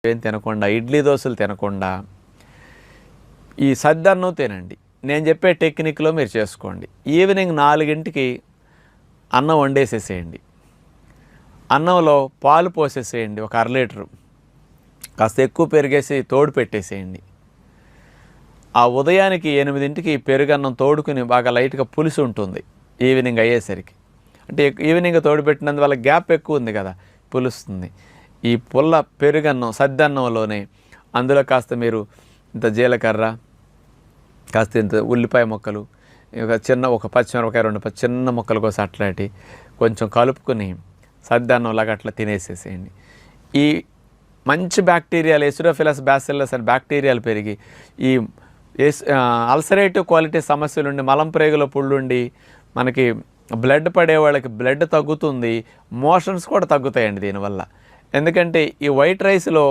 ఏం తినకుండా, ఇడ్లీ దోశలు తినకుండా ఈ సద్దన్నం తినండి. నేను చెప్పే టెక్నిక్లో మీరు చేసుకోండి. ఈవినింగ్ 4కి అన్నం వండేసేసేయండి. అన్నంలో పాలు పోసేసేయండి, ఒక 1/2 లీటరు. కాస్త ఎక్కువ పెరిగేసి తోడు పెట్టేసేయండి. ఆ ఉదయానికి 8కి పెరుగన్నం తోడుకుని బాగా లైట్గా పులుసు ఉంటుంది ఈవినింగ్ అయ్యేసరికి. అంటే ఈవినింగ్ తోడు పెట్టినందువల్ల గ్యాప్ ఎక్కువ ఉంది కదా, పులుస్తుంది. ఈ పుల్ల పెరుగన్నం సద్దన్నంలోనే అందులో కాస్త మీరు ఇంత జీలకర్ర, కాస్త ఇంత ఉల్లిపాయ ముక్కలు, ఒక పచ్చిమిరపకాయ 2 చిన్న ముక్కలు కోసి అట్లాంటి కొంచెం కలుపుకొని సద్దన్నంలాగా అట్లా తినేసేసేయండి. ఈ మంచి బ్యాక్టీరియాలు, ఎసిడోఫిలస్ బ్యాసిల్లస్ అనే బ్యాక్టీరియాలు పెరిగి ఈ అల్సరేటివ్ క్వాలిటీ సమస్యలుండి, మలం ప్రేగులో పుళ్ళుండి మనకి బ్లడ్ పడే వాళ్ళకి బ్లడ్ తగ్గుతుంది, మోషన్స్ కూడా తగ్గుతాయండి దీనివల్ల. ఎందుకంటే ఈ వైట్ రైస్లో